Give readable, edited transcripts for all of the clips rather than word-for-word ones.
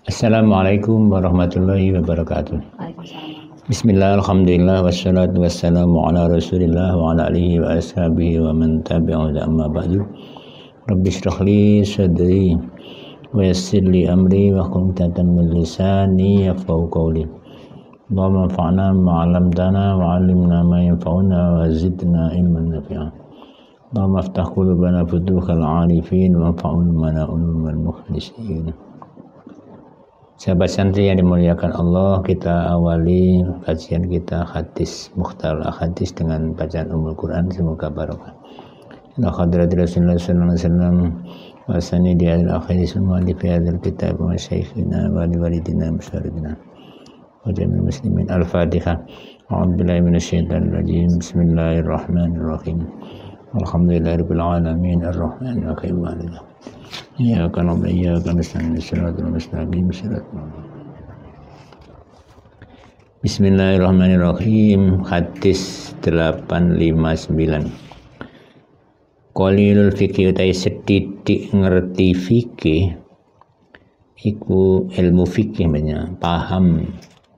Assalamualaikum warahmatullahi wabarakatuh. Bismillah, alhamdulillah, wassalatu wassalamu ala rasulillah wa ala alihi wa ashabihi wa man tabi'ahu amma ba'du. Rabbi shrah li sadri wa yassir li amri wa qultatan min lisani yafqahu qawli. Allahumma anfa'na ma 'allamtana wa 'allimna ma yanfa'una wa zidna ilman nafi'a. Allahumma aftah qulubana futuhal 'arifin wa anfa'na ulumul mukhlisin. Sahabat santri yang dimuliakan Allah, kita awali kajian kita hadis Mukhtar hadis dengan bacaan Ummul Quran, semoga barokah. Ila hadrati Rasulullah sallallahu alaihi wasallam wa sanidi al-akhir semua di hadzal kitab wa syekhina wa walidina musyaridina wa jami'il muslimin. Al-Fatihah. A'udzubillahi minasyaitonir rajim. Bismillahirrahmanirrahim. Alhamdulillahirabbil alamin arrahmanir rahim. Iyyaka na'budu wa iyyaka nasta'in ihdinas mustaqim. Bismillahirrahmanirrahim. Hadis 859. Qalilul fikih utai sedidik ngerti fikih iku ilmu fikih banyak paham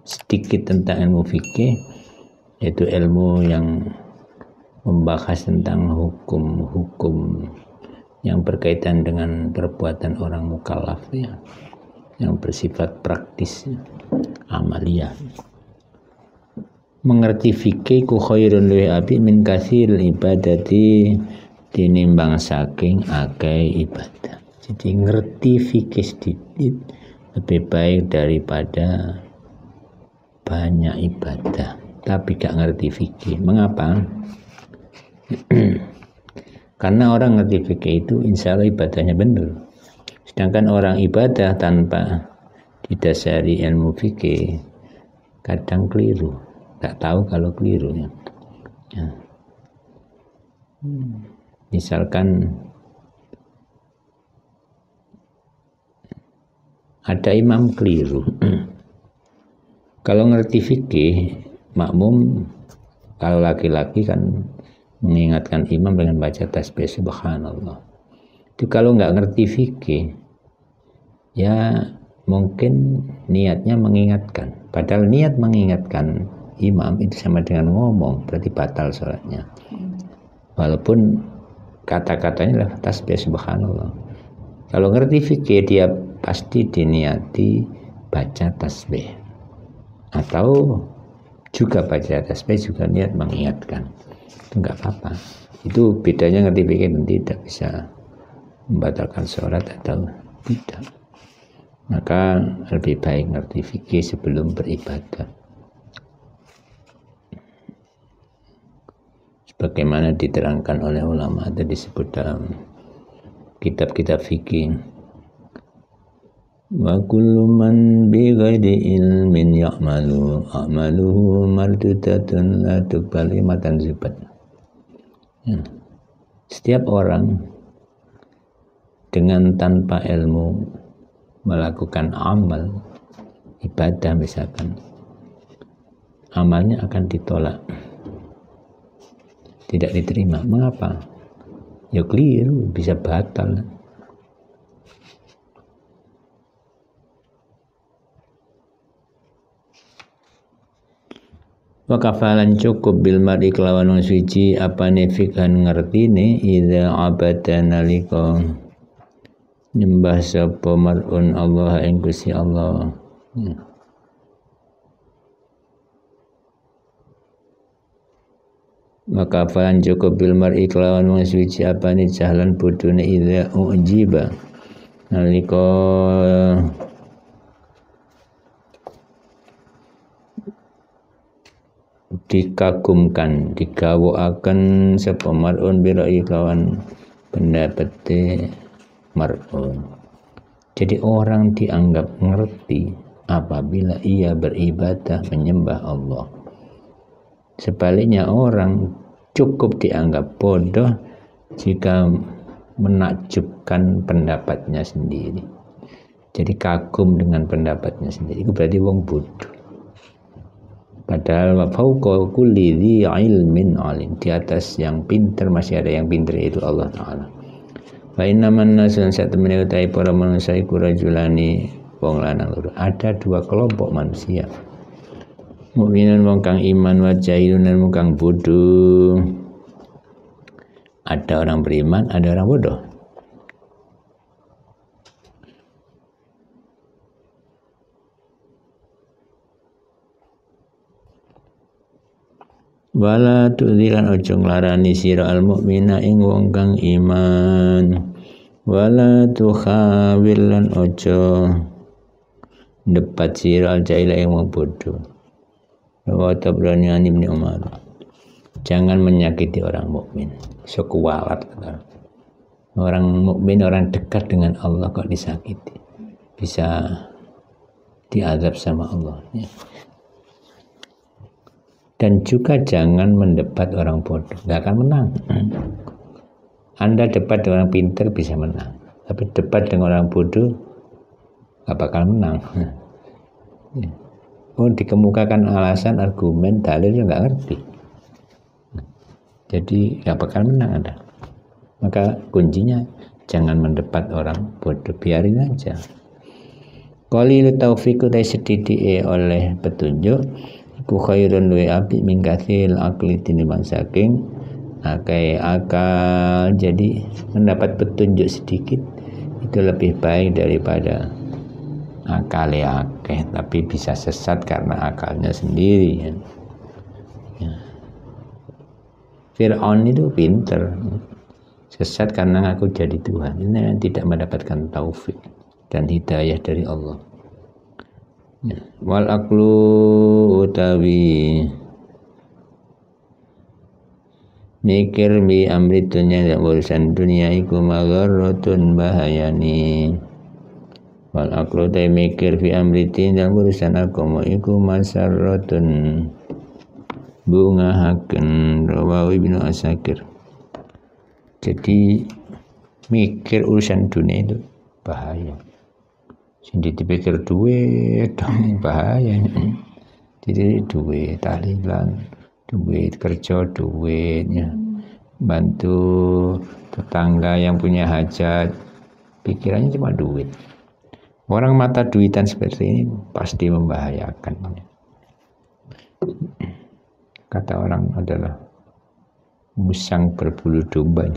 sedikit tentang ilmu fikih, yaitu ilmu yang membahas tentang hukum-hukum yang berkaitan dengan perbuatan orang mukallaf ya, yang bersifat praktis amaliyah. Mengerti fikih ku khairun luwih apik min katsiril ibadati tinimbang saking akeh ibadah. Jadi ngerti fikih sedikit lebih baik daripada banyak ibadah tapi gak ngerti fikih. Mengapa? Karena orang ngerti fikih itu insya Allah ibadahnya benar. Sedangkan orang ibadah tanpa didasari ilmu fikih kadang keliru. Gak tahu kalau keliru ya. Misalkan ada imam keliru. Kalau ngerti fikih, makmum kalau laki-laki kan mengingatkan imam dengan baca tasbih subhanallah. Itu kalau nggak ngerti fikih, ya mungkin niatnya mengingatkan. Padahal niat mengingatkan imam itu sama dengan ngomong, berarti batal sholatnya. Walaupun kata-katanya adalah tasbih subhanallah. Kalau ngerti fikih, dia pasti diniati baca tasbih. Atau juga baca tasbih juga niat mengingatkan. Enggak apa-apa. Itu bedanya ngerti fikih dan tidak bisa membatalkan sholat atau tidak. Maka lebih baik ngerti fikih sebelum beribadah. Sebagaimana diterangkan oleh ulama atau disebut dalam kitab-kitab fikih. Wa kullu man bi ghairi ilmin ya'malu a'maluhu mardudatun la tuqbalu matan zubat. Ya. Setiap orang dengan tanpa ilmu melakukan amal ibadah misalkan, amalnya akan ditolak, tidak diterima. Mengapa? Ya keliru, bisa batal. Wa kafalan cukup bil mar'i kelawan wong suci apane fikhan ngertine idza abada nalika nyembah sapa mar'un Allah ing Gusti Allah. Maka kafalan cukup bil mar'i kelawan wong suci apane jahlan bodone idza ujiba nalika dikagumkan, digawakaken sapa mar'un birai kawan pendapate mar'un. Jadi orang dianggap ngerti apabila ia beribadah menyembah Allah. Sebaliknya orang cukup dianggap bodoh jika menakjubkan pendapatnya sendiri. Jadi kagum dengan pendapatnya sendiri, itu berarti wong bodoh. Padahal wa fauqa kulli dzi ilmin alim, di atas yang pintar masih ada yang pintar, yaitu Allah Ta'ala. Wa innaman nasun satemene utai para manusia iku rajulani wong lanang loro. Ada dua kelompok manusia. Mukminun wong kang iman wa jahilun wong kang bodoh. Ada orang beriman, ada orang bodoh. Wala tu'dzilan ojo nglarani sira al mukmina ing wong kang iman. Wala tukhawil lan ojo depat sira al jahila ing wong bodoh. Wa tabrani an Ibnu Umar. Jangan menyakiti orang mukmin. Sekuwalat. Orang mukmin, orang dekat dengan Allah kok disakiti. Bisa diazab sama Allah. Ya. Dan juga jangan mendebat orang bodoh, nggak akan menang. Anda debat dengan orang pintar bisa menang, tapi debat dengan orang bodoh nggak bakal menang. Oh, dikemukakan alasan, argumen, dalilnya nggak ngerti, jadi nggak bakal menang Anda. Maka kuncinya jangan mendebat orang bodoh, biarin aja. Qalilu taufiqu tay sedithike oleh petunjuk iku khairun luwih apik min kathil akli tinimbang saking akeh akal. Jadi mendapat petunjuk sedikit itu lebih baik daripada akal akeh tapi bisa sesat karena akalnya sendiri. Ya. Fir'aun itu pinter, sesat karena ngaku jadi Tuhan. Ini tidak mendapatkan taufik dan hidayah dari Allah. Ya. Wal aqlu utawi mikir bi amri dunya dan urusan dunia iku magharratun bahayani. Wal aqlu utawi mikir bi amri dunya dan urusan agama iku masarratun bungahaken. Rawahu Ibnu Asakir. Jadi mikir urusan dunia itu bahaya. Sindi dipikir duit dong bahaya. Jadi duit tahlilan, duit kerja, duitnya bantu tetangga yang punya hajat, pikirannya cuma duit. Orang mata duitan seperti ini pasti membahayakan. Kata orang adalah musang berbulu domba.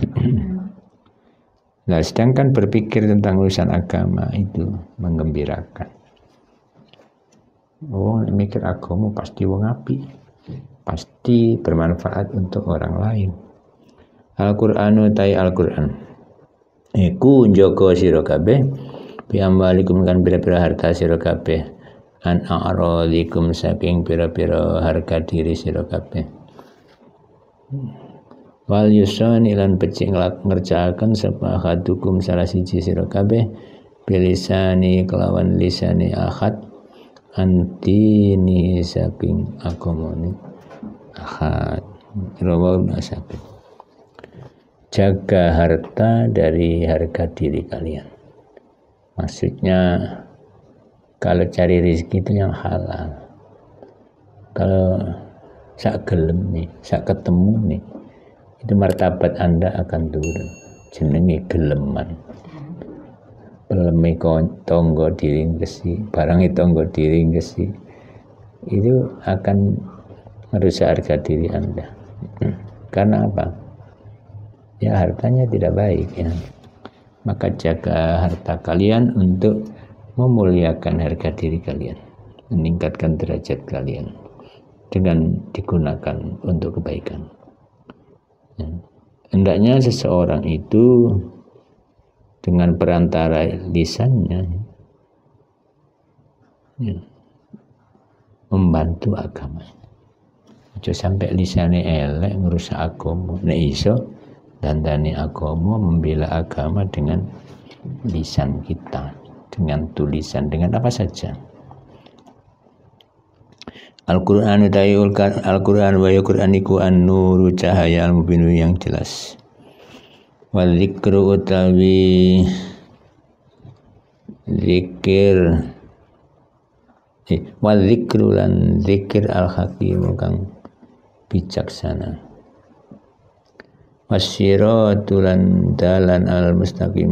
Nah, sedangkan berpikir tentang urusan agama itu menggembirakan. Oh, mikir agama pasti wong apik, pasti bermanfaat untuk orang lain. Al-Qur'anu tai Al-Qur'an iku njaga sira kabeh bi amwalikum kan pira-pira harta sira kabeh an a'radikum saking pira-pira harga diri sira kabeh. Wal yusani lan becik ngerjakaken sapa hadukum salah siji sira kabeh bilisani kelawan lisani ahad antini saking agamane ahad. Rawahu Asakir. Jaga harta dari harga diri kalian. Maksudnya kalau cari rezeki itu yang halal. Kalau sak gelem nih, sak ketemu nih, itu martabat Anda akan turun. Jenenge geleman. Peleme tonggo diringgesi, barang tonggo diringgesi, itu akan merusak harga diri Anda. Karena apa? Ya hartanya tidak baik ya. Maka jaga harta kalian untuk memuliakan harga diri kalian, meningkatkan derajat kalian dengan digunakan untuk kebaikan. Ya. Hendaknya seseorang itu dengan perantara lisannya ya, membantu agama. Aja sampai lisannya elek ngerusak agama. Nek iso dandani agama, membela agama dengan lisan kita, dengan tulisan, dengan apa saja. Al-Qur'an utawi Al-Qur'an wa Qur'an iku an-nuru cahaya al-mubin yang jelas. Wal dzikru utawi zikir wal dzikru lan zikir al-hakim kang bijaksana. Wasyiratu lan dalan al-mustaqim,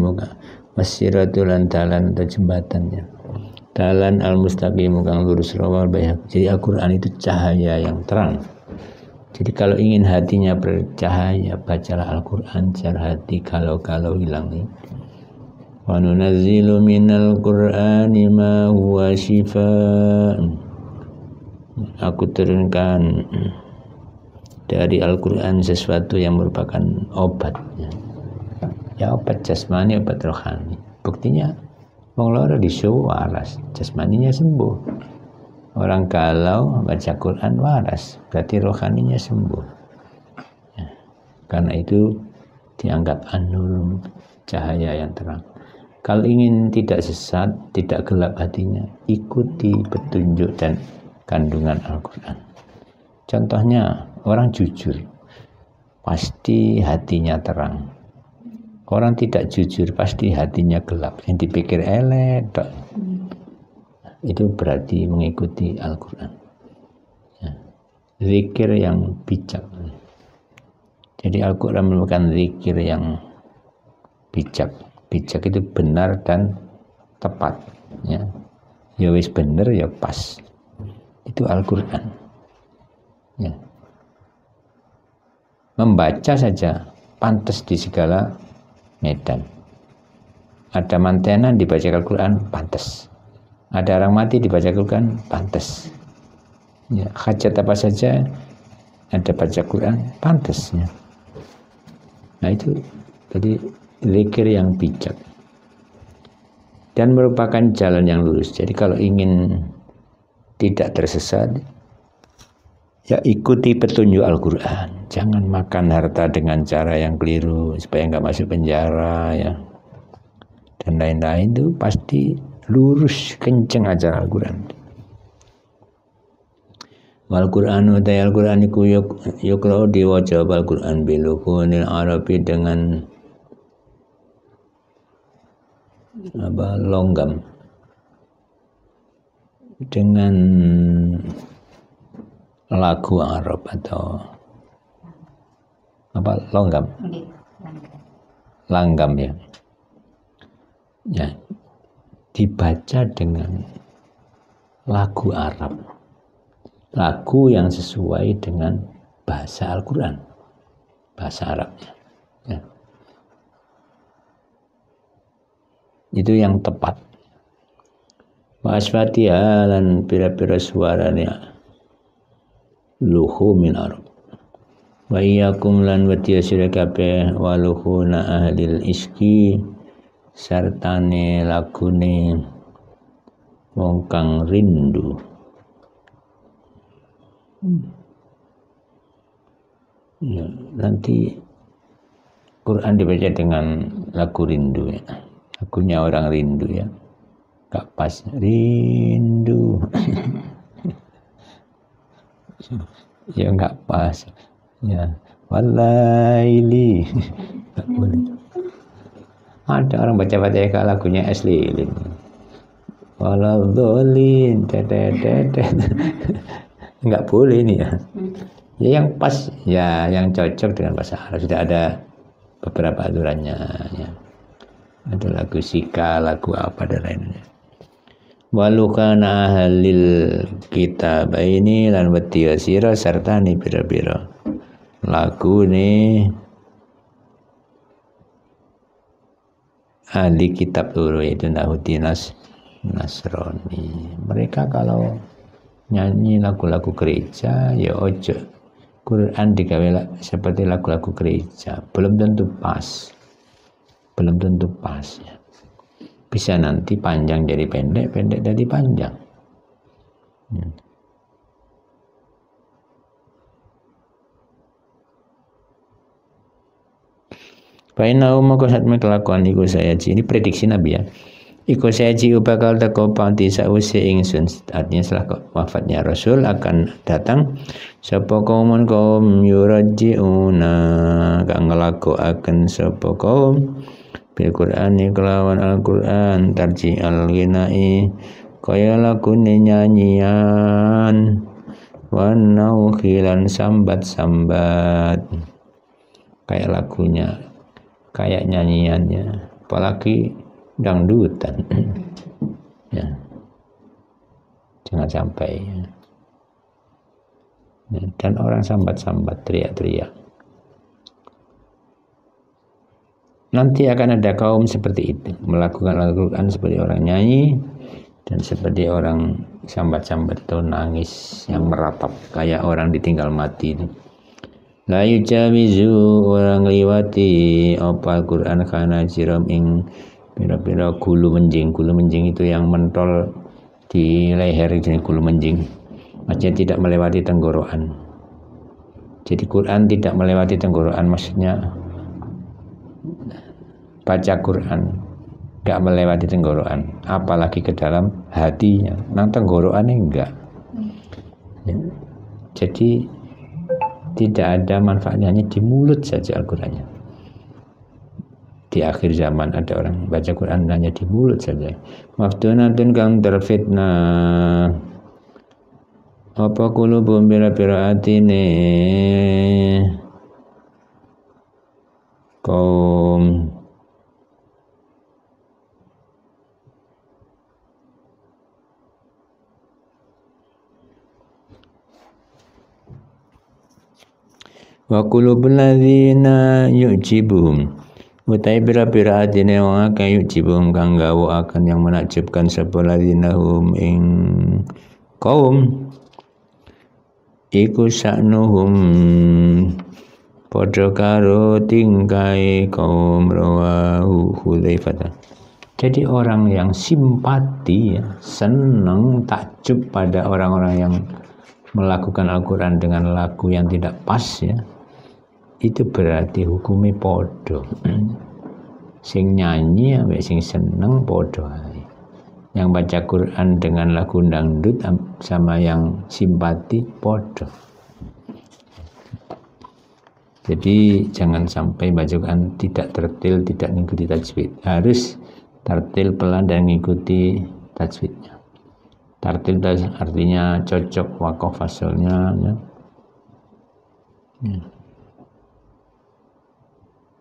wasyiratu lan dalan atau jembatannya. dalan al-mustaqim kang lurus rawal bayhaq. Jadi Al-Quran itu cahaya yang terang. Jadi kalau ingin hatinya bercahaya, bacalah Al-Quran secara hati. Kalau hilang ini. Wa nunazzilu minal Qur'ani ma huwa shifaa. Aku turunkan dari Al-Quran sesuatu yang merupakan obat. Ya obat jasmani, obat rohani. Buktinya wong loro disuruh waras, jasmaninya sembuh. Orang galau baca Quran waras, berarti rohaninya sembuh. Ya, karena itu dianggap an-nur, cahaya yang terang. Kalau ingin tidak sesat, tidak gelap hatinya, ikuti petunjuk dan kandungan Al-Quran. Contohnya orang jujur, pasti hatinya terang. Orang tidak jujur pasti hatinya gelap, yang dipikir elek. Itu berarti mengikuti Al-Quran. Ya. Zikir yang bijak. Jadi Al-Quran merupakan zikir yang bijak. Bijak itu benar dan tepat. Ya wis benar ya pas. Itu Al-Quran. Ya. Membaca saja pantas di segala medan. Ada mantenan dibaca Al-Quran pantas. Ada orang mati dibaca Al-Quran pantas. Ya, hajat apa saja ada baca Quran pantasnya. Nah itu jadi zikir yang bijak dan merupakan jalan yang lurus. Jadi kalau ingin tidak tersesat, ya ikuti petunjuk Al-Quran. Jangan makan harta dengan cara yang keliru supaya nggak masuk penjara ya. Dan lain-lain itu pasti lurus kenceng aja Al-Quran. Al-Quran utai Al-Quran iku yuklau diwaca Al-Quran bilukunil Arabi dengan longgam, dengan lagu Arab atau longgam, langgam ya, dibaca dengan lagu Arab, lagu yang sesuai dengan bahasa Al-Quran, bahasa Arabnya ya. Itu yang tepat. Wa asfatiha lan pira-pira suaranya luhu min Arab. Wa iyyakum lan wadiya sira kabeh waluhuna ahlil iski sartane lagune wong kang rindu. Ya, nanti Quran dibaca dengan lagu rindu ya. Lagunya orang rindu ya. Gak pas rindu. Ya gak pas. Ya, walaili. Gak boleh. Ada orang baca-baca lagunya Es Lilin. Waladhdallin enggak boleh ini ya. Ya yang pas, ya yang cocok dengan bahasa Arab. Sudah ada beberapa aturannya ya. Ada lagu sika, lagu apa dan lainnya. Walukana ahlil kitab ini lan wadiya sira serta ni pira-pira lagu ni ahli kitab loro yaitu Yahudi Nasrani. Mereka kalau nyanyi lagu-lagu gereja ya ojo Quran digawe seperti lagu-lagu gereja, belum tentu pas ya. Bisa nanti panjang jadi pendek, pendek jadi panjang. Painau maka satme kelakuan iku sayaji. Ini prediksi Nabi ya. Iku sayaji bakal teko panti sause ingsun. Artinya setelah wafatnya Rasul akan datang sapa kaum yurajiuna kang nglakoaken sapa kaum bil Qur'ani kelawan Al-Qur'an tarji al-ghinai kaya lagune nyanyian wa nauhilan sambat-sambat kayak lagunya, kayak nyanyiannya, apalagi dangdutan ya. jangan sampai. Dan orang sambat-sambat, teriak-teriak. Nanti akan ada kaum seperti itu, melakukan Al-Quran seperti orang nyanyi dan seperti orang sambat-sambat atau nangis yang meratap kayak orang ditinggal mati itu. La yujawizu, orang liwati apa Al-Quran kana jiram ing pira-pira gulu menjing. Gulu menjing itu yang mentol di leher, jadi gulu menjing. Maksudnya tidak melewati tenggorokan. Jadi Quran tidak melewati tenggorokan, maksudnya baca Quran gak melewati tenggorokan, apalagi ke dalam hatinya. Nang tenggorokannya enggak. Jadi tidak ada manfaatnya, hanya di mulut saja Al-Qurannya. Di akhir zaman ada orang baca Quran hanya di mulut saja. Maftunatun kang terfitnah apa kulubum bira-bira atine kaum wa qulubul ladzina yu'jibuhum utai bira-bira atine wong akeh yu'jibuhum kang gawa akan yang menakjubkan sapa ladzina hum ing kaum iku sa'nuhum padha karo tingkai kaum rawahu Hudzaifah. Jadi orang yang simpati, senang, takjub pada orang-orang yang melakukan Al-Quran dengan lagu yang tidak pas, ya, itu berarti hukumnya podo. Sing nyanyi ambek sing seneng podo. Yang baca Quran dengan lagu dangdut sama yang simpati podo. Jadi jangan sampai baca Quran tidak tertil, tidak mengikuti tajwid. Harus tertil pelan dan mengikuti tajwidnya. Tartil artinya cocok waqaf fasalnya, ya.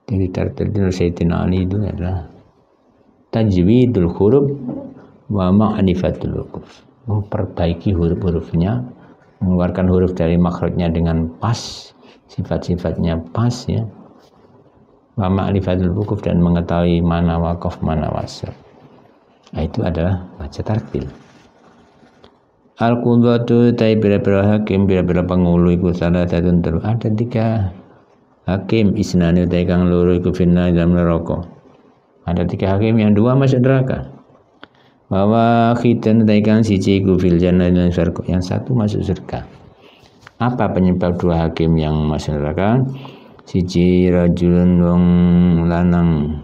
Jadi tartil itu Sayyidina Ali itu adalah tajwidul huruf wa ma'rifatul huruf. Memperbaiki huruf-hurufnya, mengeluarkan huruf dari makhrajnya dengan pas, sifat-sifatnya pas, ya. Wa ma'rifatul huruf, dan mengetahui mana waqaf mana wasl. Nah, itu adalah baca tartil. Al-Qudwatu tai bira-bira hakim, bira-bira pengulu iku salah satu terus. Ada 3 hakim, isnani tai kang loro iku finna dalam neraka. Ada 3 hakim, yang 2 masuk neraka. Bahwa khitan tai kang siji iku fil jannah dan surga, yang 1 masuk surga. Apa penyebab 2 hakim yang masuk neraka? Siji rajulun wong lanang,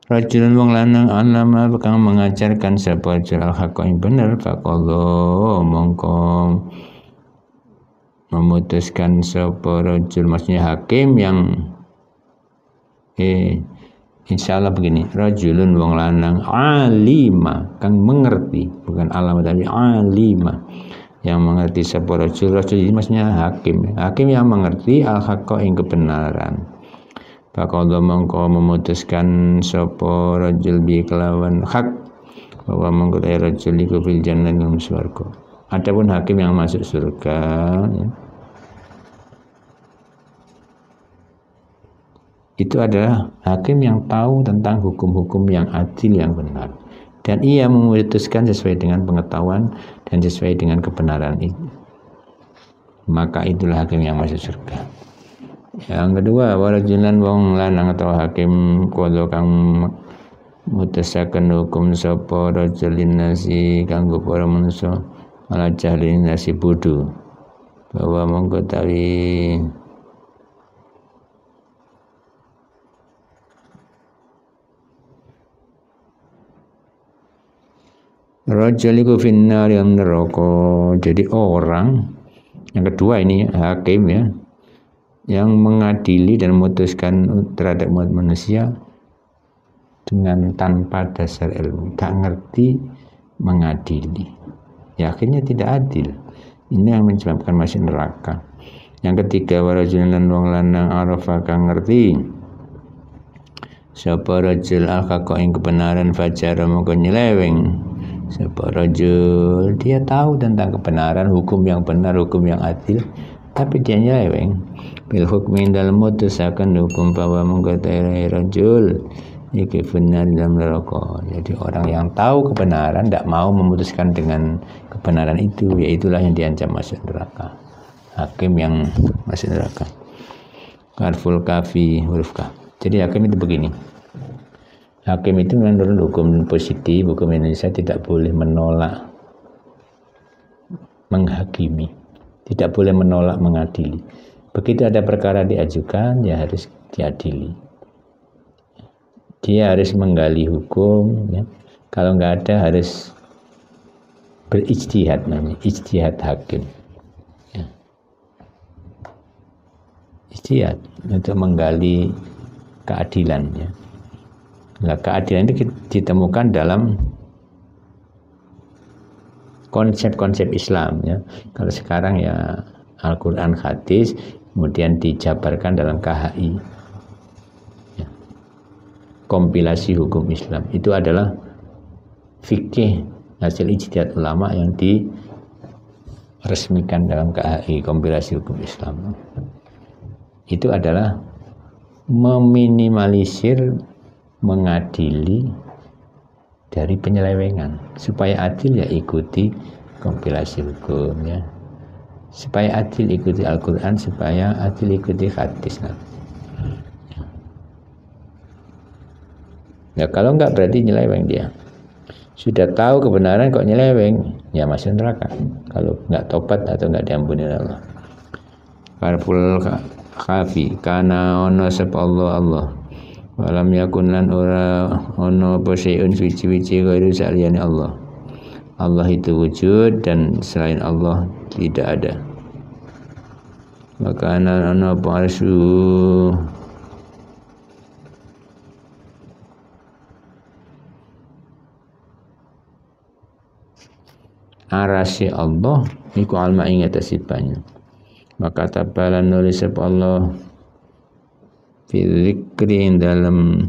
rajulun wong lanang alama kang mengajarkan sapa al-haqq ing bener, faqadha mongko memutuskan sapa rajul, maksudnya hakim yang insyaallah begini, rajulun wong lanang alima kang mengerti, bukan alama tapi alima yang mengerti sapa rajul ini maksudnya hakim yang mengerti al-haqq ing kebenaran. Faqadha mongko memutuskan sapa rajul bi kelawan hak bahwa mongko rajul iku fil jannah dalam surga. Adapun hakim yang masuk surga, ya, itu adalah hakim yang tahu tentang hukum-hukum yang adil yang benar, dan ia memutuskan sesuai dengan pengetahuan dan sesuai dengan kebenaran itu. Maka itulah hakim yang masuk surga. Yang kedua, warajulan wong lanang atau hakim qadha kang mutusaken hukum sapa rajulin nasi kanggo para manusa ala jahlin nasi bodho, bahwa mongko tawi rajul iku finnar yang neraka. Jadi orang yang kedua ini hakim, ya, yang mengadili dan memutuskan terhadap manusia dengan tanpa dasar ilmu, tak ngerti mengadili, ya akhirnya tidak adil. Ini yang menyebabkan masuk neraka. Yang ketiga, warajulun lan wong lanang arafa kang ngerti sapa rajul al-haqqa ing kebenaran fajara mongko nyeleweng. Sapa rajul, dia tahu tentang kebenaran, hukum yang benar, hukum yang adil, tapi dia nyeleweng. Bil hukmi dalam mutusakan hukum bahwa mongko rajul iki benar dalam neraka. Jadi orang yang tahu kebenaran tidak mau memutuskan dengan kebenaran itu, yaitulah yang diancam masuk neraka. Hakim yang masuk neraka. Harful kafi huruf K. Jadi hakim itu begini. Hakim itu menurut hukum positif, hukum Indonesia tidak boleh menolak menghakimi, tidak boleh menolak mengadili. Begitu ada perkara diajukan, ya harus diadili. Dia harus menggali hukum, ya. Kalau nggak ada harus berijtihad, namanya ijtihad hakim. Ya. Ijtihad untuk menggali keadilan, ya. Nah, keadilan itu ditemukan dalam konsep-konsep Islam, ya. Kalau sekarang ya Al-Quran, hadis, kemudian dijabarkan dalam KHI, ya. Kompilasi hukum Islam itu adalah fikih hasil ijtihad ulama yang diresmikan dalam KHI, kompilasi hukum Islam. Itu adalah meminimalisir, mengadili dari penyelewengan. Supaya adil ya ikuti kompilasi hukum, ya. Supaya adil ikuti Al-Quran, supaya adil ikuti hadis. Ya kalau enggak berarti nyeleweng dia. Sudah tahu kebenaran kok nyeleweng, ya masuk neraka. Kalau enggak tobat atau enggak diampuni Allah. Harful kafi kana ono sapa Allah. Walam yakun lan ora ono apa syai'un suci-suci ghairu saliyane Allah. Allah itu wujud dan selain Allah tidak ada. Maka ono apa arsy arasy Allah iku alma ing atas sifanya. Maka tabalan nulis sapa Allah fi dzikri dalam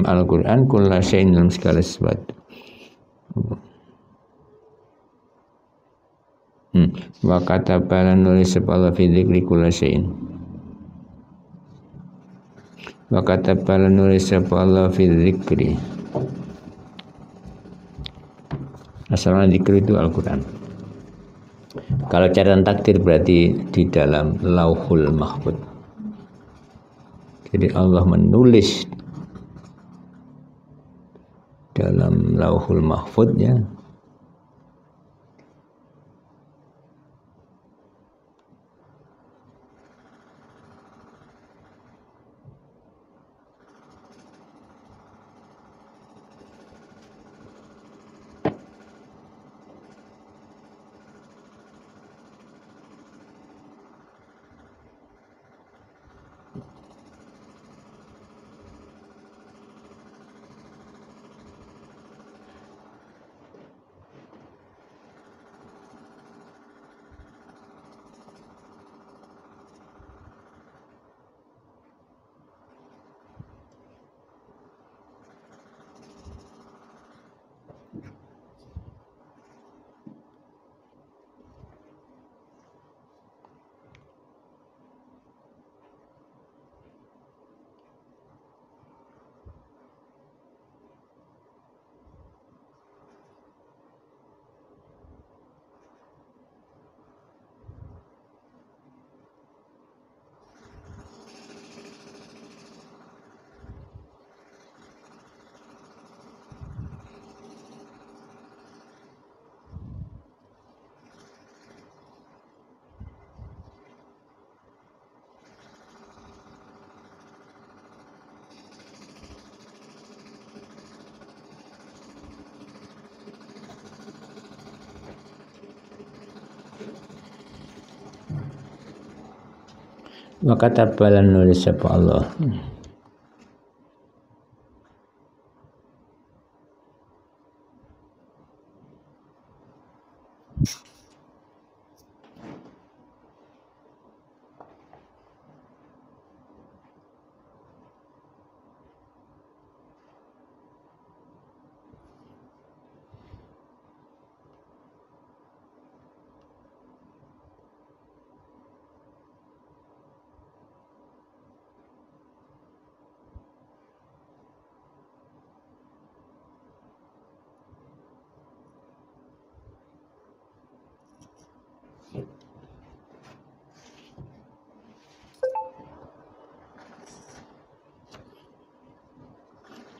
Al-Quran kulla syai'in dalam segala sesuatu. Wa katabalan nulis sapa Allah fi dzikri kulla syai'in. Wa katabalan nulis sapa Allah fi dzikri. Asalnya dzikir itu Al-Quran. Kalau catatan takdir berarti di dalam Lauhul Mahfuz. Jadi Allah menulis dalam Lauhul Mahfuz, ya. Maka tabalan nulis sapa Allah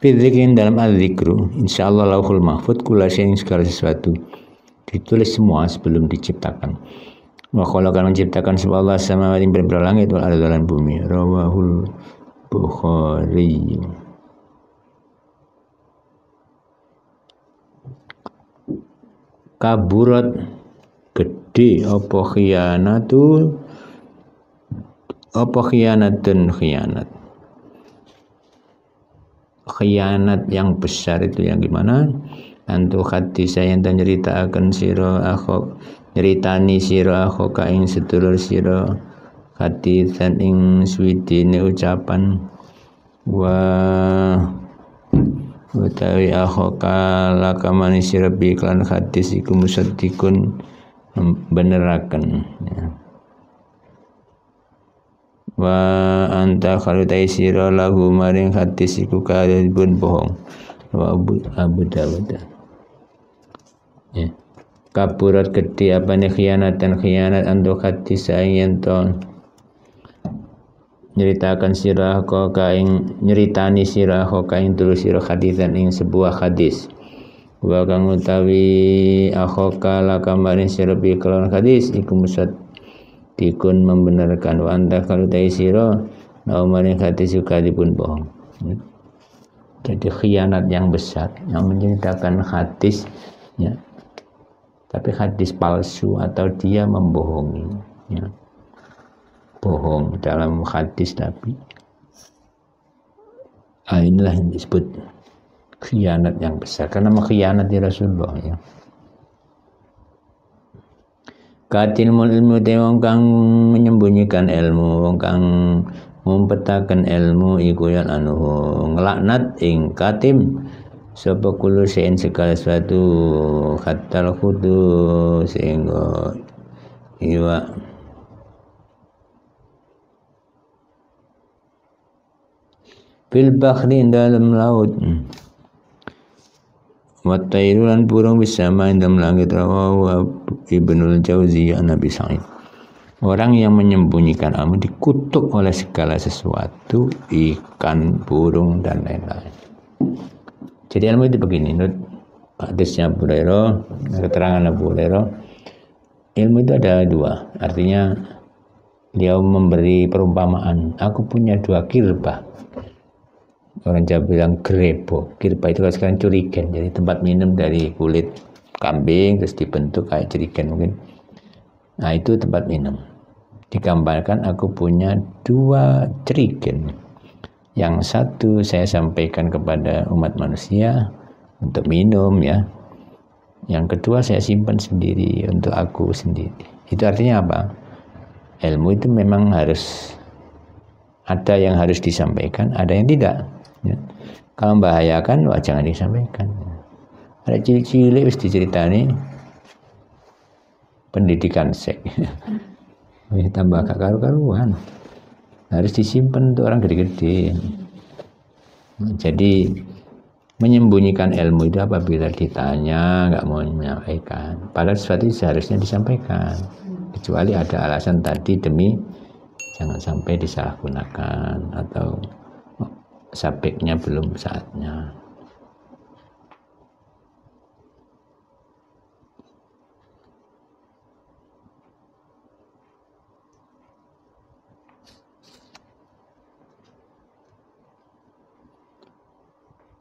Fidzikrin dalam al-zikru, insyaallah lauhul mahfud kula syai'in segala sesuatu ditulis semua sebelum diciptakan. Wa khalaqa menciptakan subhanallah samawati beberapa langit wal ardi dan bumi. Rawahul Bukhari. Kaburat gede apa khianatun khianat. Khianat yang besar itu yang gimana? Antu hati saya yang nyerita akan siro akho nyeritani siro akho kaing sedulur siro hati dan ing swidine ucapan wa utawi akho kala kamani siro biklan hadis iku musaddiqun beneraken ya. Wa anta khalutai siro lahu maring hadis iku kadibun bohong wa Abu Dawud ya. Kaburat gede apa nih khianat untuk hati saya ento nyeritakan sirah ko kaing nyeritani sirah ko kaing terus sirah hadisan ing sebuah hadis wa kang utawi akhoka la kamarin sirah bi kelon hadis iku musad dikun membenarkan wa anta kalau tai sirah na maring hadis juga dipun bohong. Jadi khianat yang besar yang menceritakan hadis ya. Tapi hadis palsu atau dia membohongi ya. Bohong dalam hadis tapi inilah yang disebut khianat yang besar karena mengkhianati Rasulullah ya. Katil ilmu wong kang menyembunyikan ilmu wong kang ngumpetaken ilmu iku yan anu ngelaknat ing katim sapa kulo sein segala sesuatu khatal khudu sehingga iwa fil bakhri dalam laut wa tayrulan burung bisa main dalam langit rawahu Ibnul Jauzi an Nabi Sa'id. Orang yang menyembunyikan ilmu dikutuk oleh segala sesuatu, ikan, burung dan lain-lain. Jadi ilmu itu begini, menurut hadisnya Abu Hurairah, keterangan Abu Hurairah, ilmu itu ada dua. Artinya dia memberi perumpamaan. Aku punya dua kirba. Orang Jawa bilang grebo. Kirba itu sekarang curigen, jadi tempat minum dari kulit kambing terus dibentuk kayak curigen mungkin. Nah itu tempat minum. Digambarkan aku punya dua curigen. Yang satu saya sampaikan kepada umat manusia untuk minum ya. Yang kedua saya simpan sendiri untuk aku sendiri. Itu artinya apa? Ilmu itu memang harus ada yang harus disampaikan, ada yang tidak. Ya. Kalau membahayakan, wah jangan disampaikan. Ada cilik-cilik harus diceritani pendidikan seks. Tambah karu-karuan. Harus disimpan untuk orang gede-gede. Jadi menyembunyikan ilmu itu apabila ditanya nggak mau menyampaikan. Padahal sesuatu seharusnya disampaikan. Kecuali ada alasan tadi demi jangan sampai disalahgunakan atau sabiknya belum saatnya.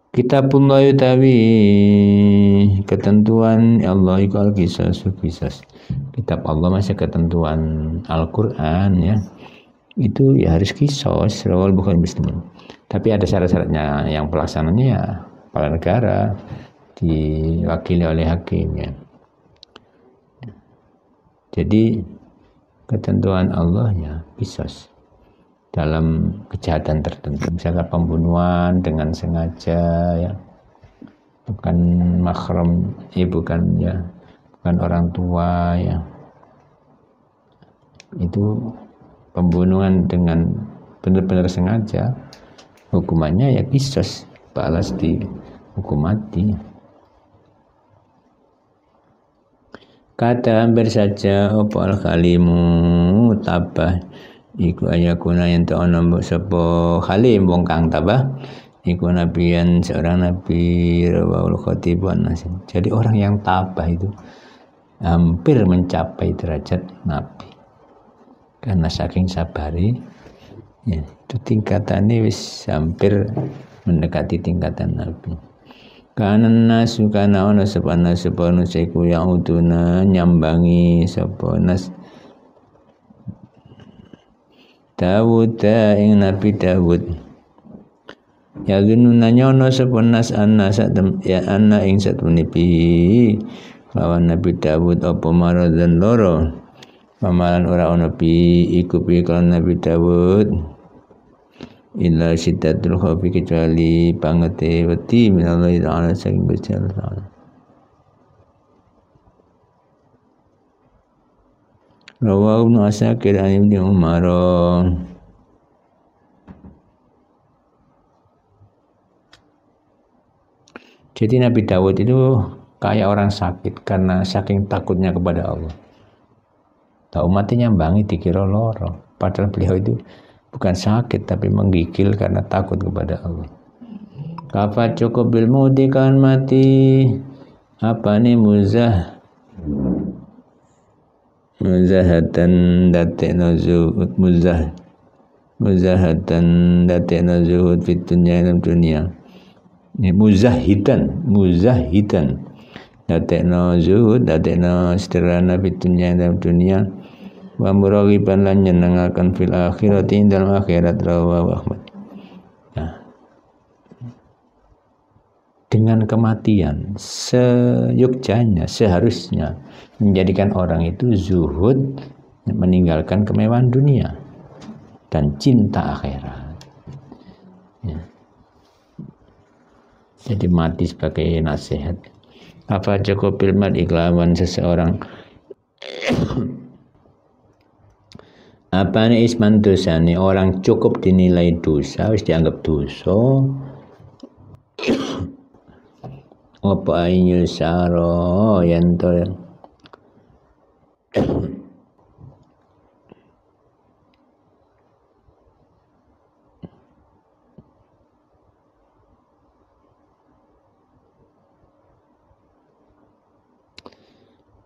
Kitabullah utawi ketentuan Allah iku al-qisas. Kitab Allah masih ketentuan Al-Qur'an ya. Itu ya harus qisas rawal Bukhari Muslim. Tapi ada syarat-syaratnya yang pelaksananya ya kepala negara diwakili oleh hakim ya. Jadi ketentuan Allah ya qisas dalam kejahatan tertentu, misalnya pembunuhan dengan sengaja ya, bukan mahram bukan orang tua ya, itu pembunuhan dengan benar-benar sengaja, hukumannya ya qisas, balas di hukum mati. Kata hampir saja opal kalimu tabah iku ayakuna yen ta ana sapa halim wong kang tabah iku nabiyan seorang nabi rawahul khatib wa nasin. Jadi orang yang tabah itu hampir mencapai derajat nabi karena saking sabari ya, itu tingkatannya wis hampir mendekati tingkatan nabi. Kanan nasu kana ono sepana sepana seku yang uduna nyambangi sepanas Dawud ing Nabi Dawud. Ya gununa nyono sepanas anna satem ya anna ing satune pi lawan Nabi Dawud apa maradhan loro. Pamalan ora ono pi iku pi kan Nabi Dawud. Illa syiddatul khawfi kecuali pangete wedi minallahi ta'ala saking Gusti Allah ta'ala. Rawahu Ibnu Asakir an Ibnu Umar. Jadi Nabi Dawud itu kayak orang sakit karena saking takutnya kepada Allah. Tak umatnya nyambangi dikira loro, padahal beliau itu bukan sakit tapi menggigil karena takut kepada Allah. Kafa cukup bil mudi kan mati apa nih muzahatan datekna zuhud muzahatan datekna zuhud fit dunya dalam dunia. Ini muzahidan datekna zuhud datekna sederhana fit dunya dalam dunia. Wa muraghiban lan nyenengaken fil akhirati dalam akhirat rawahu Ahmad. Nah, dengan kematian seyogjanya seharusnya menjadikan orang itu zuhud, meninggalkan kemewahan dunia dan cinta akhirat ya. Jadi mati sebagai nasihat. Apa cukup ilmat iklawan seseorang apa nih isman dosa nih orang cukup dinilai dosa harus dianggap dosa apa ayu saro yanto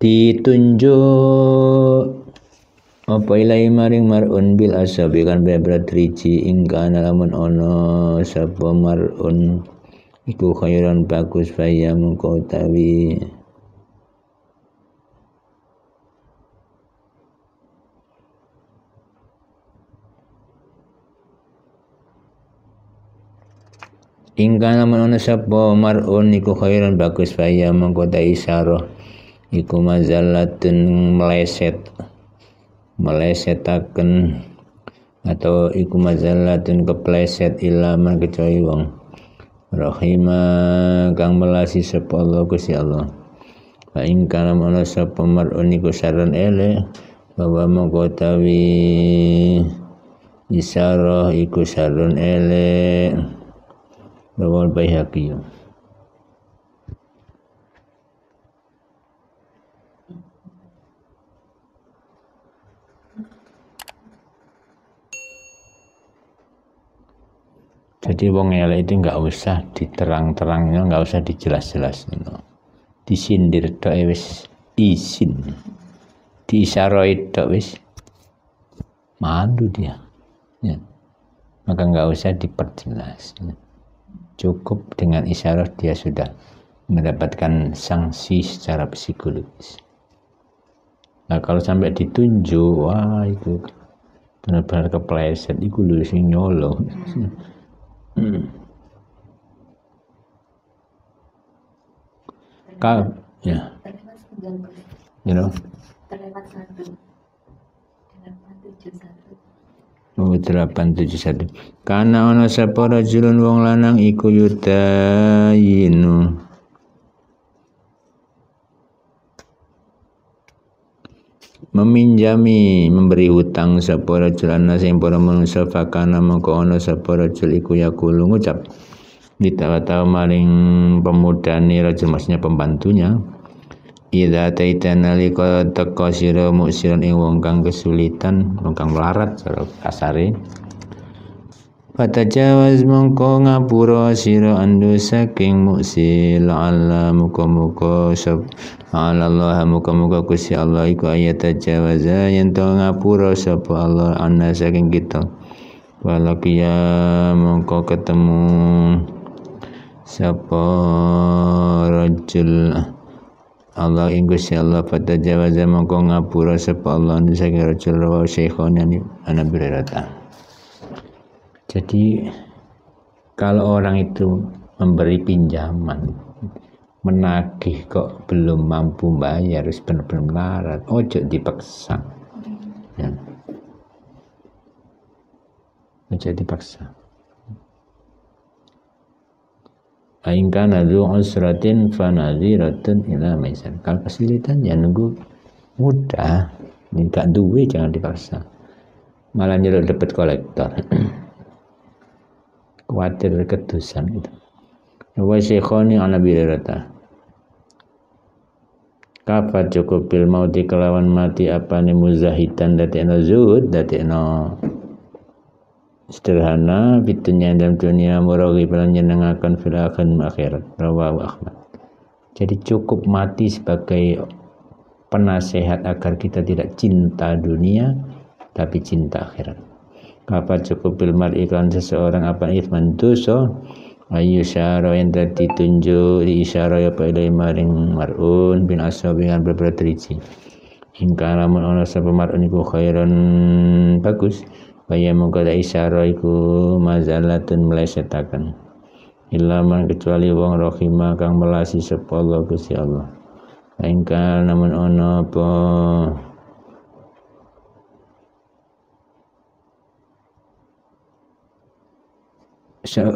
ditunjuk apa ilai maring marun bil asabi kan berat riji ingkana lamun ono sapa marun iku khairan bagus faya mengko utawi ingkana lamun ono sapa marun iku khairan bagus faya mengko ta isyarah iku mazallatun melesetaken atau iku mazallatun kepleset ilaman kecuali wong rahimah kang melasi sapa Allah Gusti Allah. Fa ing kana ana sapa mar'un iku saran ele bahwa mongko tawi isyarah iku saran ele bahwa Baihaqi. Jadi wong elek itu nggak usah diterang-terangnya, nggak usah dijelas-jelas, disindir tok wis izin, diisyarai tok wis malu dia, ya. Maka nggak usah diperjelas, ya. Cukup dengan isyarat dia sudah mendapatkan sanksi secara psikologis. Nah kalau sampai ditunjuk, wah itu benar-benar kepleset, itu lu sing nyolong. Ya, you know, 871. Karena ana sapa rajulun wong lanang iku yudayinu meminjami memberi hutang sapa rajulana sing para manungsa fakana mongko ana sapa rajul iku yaqulu ngucap ditawa-tawa maring pemudane rajul maksudnya pembantunya idza taitana liqa teka sira muksiran ing wong kang kesulitan wong kang melarat cara kasare Fatajawaz mongko ngapura sira andu saking muksil ala muka-muka Allah muka-muka Gusti Allah iku ayat tajawaza yen to ngapura sapa Allah anna saking kita. Walakiya mongko ketemu sapa rajul Allah ing Gusti Allah fatajawaza mongko ngapura sapa Allah anna saking rajul rawa syekhon ana berata. Jadi kalau orang itu memberi pinjaman, menagih kok belum mampu bayar, harus benar-benar melarat, ojo dipaksa, ya. Ojo dipaksa. Aingkan adu usratin fanadhiratun ila maisar. Kalau kesulitan ya nunggu mudah, enggak duwe jangan dipaksa. Malah nyeluk dapat kolektor. Khawatir kedusan itu. Wa syekhoni ana birata. Kafa cukup bil mauti kelawan mati apane muzahidan dadekno zuhud dadekno sederhana fitunya dalam dunia muraghi penyenengaken fil akhirat rawahu Ahmad. Jadi cukup mati sebagai penasehat agar kita tidak cinta dunia tapi cinta akhirat. Kapan cukup bil mar'i kan seseorang apa ithman dosa ayu syara yang ditunjuk di isyara ya pa ilai maring mar'un bin asab dengan beberapa riji hingga lamun ana sapa mar'un iku khairan bagus kaya mongko isyara iku mazalatun meleset,aken illa man kecuali wong rahimah kang melasi sapa Allah Gusti Allah hingga namun ana apa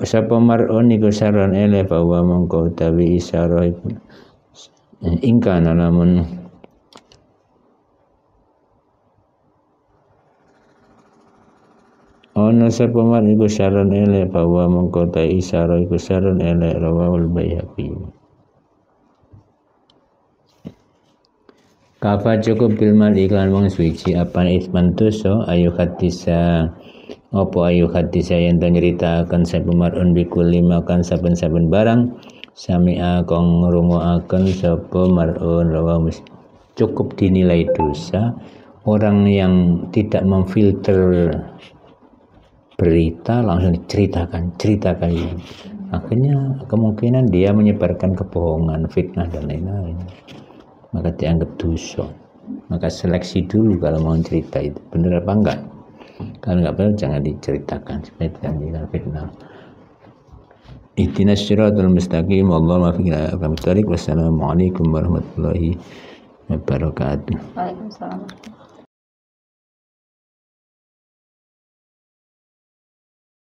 sapa mar'un iku saran ele bahwa mongko utawi isyarah iku ingkana lamun ana sapa mar'un iku saran ele bahwa mongko ta isyarah iku saran ele rawahul Baihaqi. Kafa cukup bil mar'i iklan wong suci apa isman dosa ayu hadisa apa ayu hadis yang nyeritakan sapa mar'un bikuli makan saben-saben barang sami'a kang ngrungokaken sapa mar'un rawa cukup dinilai dosa orang yang tidak memfilter berita langsung ceritakan akhirnya kemungkinan dia menyebarkan kebohongan, fitnah dan lain-lain, maka dianggap dosa. Maka seleksi dulu kalau mau cerita itu benar apa enggak. Kalau enggak benar jangan diceritakan supaya tidak menjadi fitnah. Ihdinas siratal mustaqim wallahu muwaffiq. Wassalamualaikum warahmatullahi wabarakatuh. Waalaikumsalam.